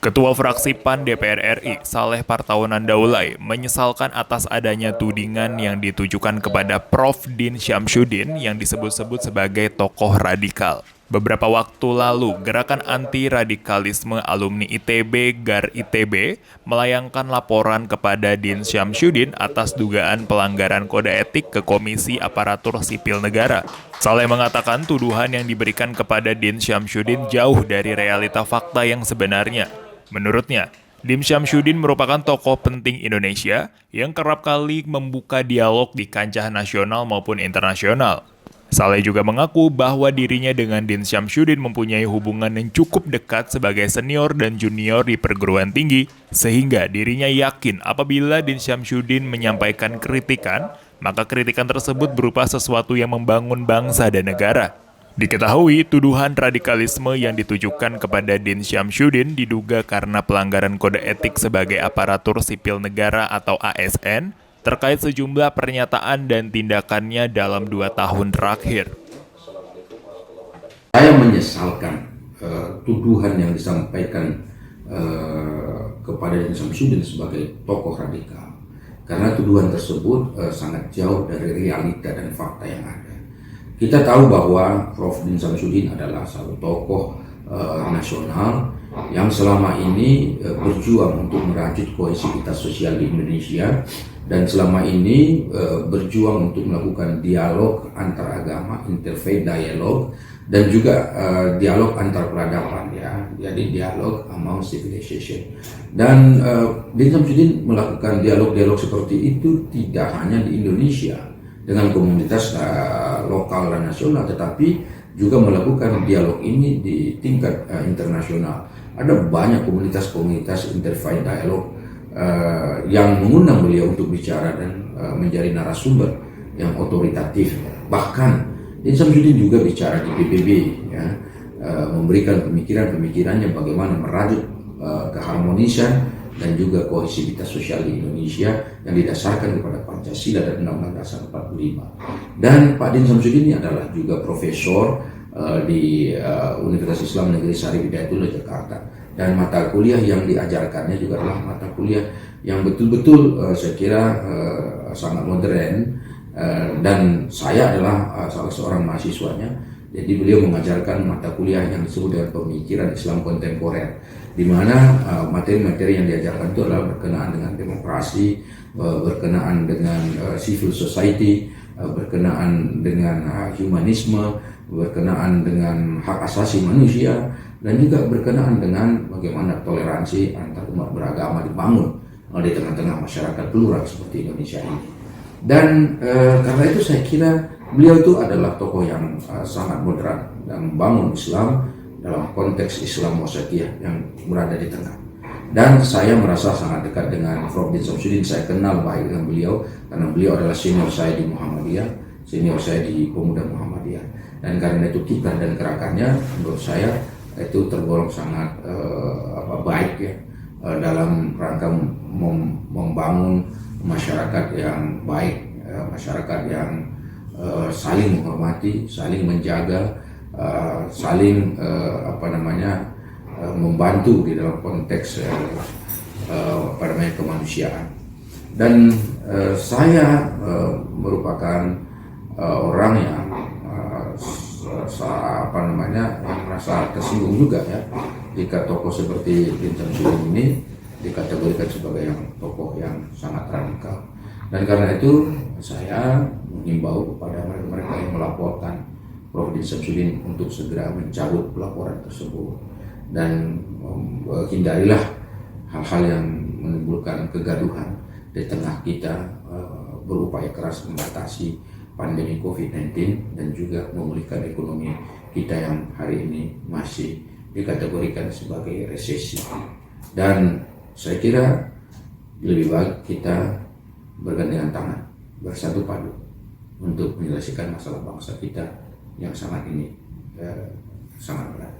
Ketua Fraksi PAN DPR RI, Saleh Partaunan Daulay, menyesalkan atas adanya tudingan yang ditujukan kepada Prof. Din Syamsuddin yang disebut-sebut sebagai tokoh radikal. Beberapa waktu lalu, Gerakan Anti Radikalisme Alumni ITB GAR ITB melayangkan laporan kepada Din Syamsuddin atas dugaan pelanggaran kode etik ke Komisi Aparatur Sipil Negara. Saleh mengatakan tuduhan yang diberikan kepada Din Syamsuddin jauh dari realita fakta yang sebenarnya. Menurutnya, Din Syamsuddin merupakan tokoh penting Indonesia yang kerap kali membuka dialog di kancah nasional maupun internasional. Saleh juga mengaku bahwa dirinya dengan Din Syamsuddin mempunyai hubungan yang cukup dekat sebagai senior dan junior di perguruan tinggi, sehingga dirinya yakin apabila Din Syamsuddin menyampaikan kritikan, maka kritikan tersebut berupa sesuatu yang membangun bangsa dan negara. Diketahui, tuduhan radikalisme yang ditujukan kepada Din Syamsuddin diduga karena pelanggaran kode etik sebagai aparatur sipil negara atau ASN terkait sejumlah pernyataan dan tindakannya dalam 2 tahun terakhir. Saya menyesalkan tuduhan yang disampaikan kepada Din Syamsuddin sebagai tokoh radikal, karena tuduhan tersebut sangat jauh dari realita dan fakta yang ada. Kita tahu bahwa Prof. Din Syamsuddin adalah satu tokoh nasional yang selama ini berjuang untuk merajut kohesivitas sosial di Indonesia, dan selama ini berjuang untuk melakukan dialog antar agama, interfaith dialog, dan juga dialog antar peradaban, ya, jadi dialog among civilization. Dan Din Syamsuddin melakukan dialog-dialog seperti itu tidak hanya di Indonesia dengan komunitas lokal dan nasional, tetapi juga melakukan dialog ini di tingkat internasional. Ada banyak komunitas-komunitas interfaith dialog yang mengundang beliau untuk bicara dan menjadi narasumber yang otoritatif. Bahkan Din Syamsuddin juga bicara di PBB, ya, memberikan pemikiran-pemikirannya bagaimana merajut keharmonisan dan juga kohesivitas sosial di Indonesia yang didasarkan kepada Pancasila dan Undang-Undang Dasar 45. Dan Pak Din Syamsuddin ini adalah juga profesor di Universitas Islam Negeri Syarif Hidayatullah Jakarta, dan mata kuliah yang diajarkannya juga adalah mata kuliah yang betul-betul saya kira sangat modern, dan saya adalah salah seorang mahasiswanya. Jadi beliau mengajarkan mata kuliah yang disebut dengan pemikiran Islam kontemporer, di mana materi-materi yang diajarkan itu adalah berkenaan dengan demokrasi, berkenaan dengan civil society, berkenaan dengan humanisme, berkenaan dengan hak asasi manusia, dan juga berkenaan dengan bagaimana toleransi antar umat beragama dibangun di tengah-tengah masyarakat plural seperti Indonesia ini. Dan karena itu saya kira beliau itu adalah tokoh yang sangat moderat dan membangun Islam dalam konteks Islam wasatiyah yang berada di tengah. Dan saya merasa sangat dekat dengan Prof. Din Syamsuddin. Saya kenal baik dengan beliau karena beliau adalah senior saya di Muhammadiyah, senior saya di Pemuda Muhammadiyah. Dan karena itu kiprah dan gerakannya menurut saya itu tergolong sangat baik, ya, dalam rangka membangun masyarakat yang baik, masyarakat yang saling menghormati, saling menjaga, saling membantu di dalam konteks kemanusiaan. Dan saya merupakan orang yang yang merasa tersinggung juga, ya, jika tokoh seperti Din Syamsuddin ini dikategorikan sebagai tokoh yang sangat radikal. Dan karena itu saya mengimbau kepada mereka yang melaporkan Prof. Din Syamsuddin untuk segera mencabut laporan tersebut, dan hindarilah hal-hal yang menimbulkan kegaduhan di tengah kita berupaya keras membatasi pandemi COVID-19 dan juga memulihkan ekonomi kita yang hari ini masih dikategorikan sebagai resesi. Dan saya kira lebih baik kita bergandengan tangan, bersatu padu untuk menyelesaikan masalah bangsa kita yang sangat berat.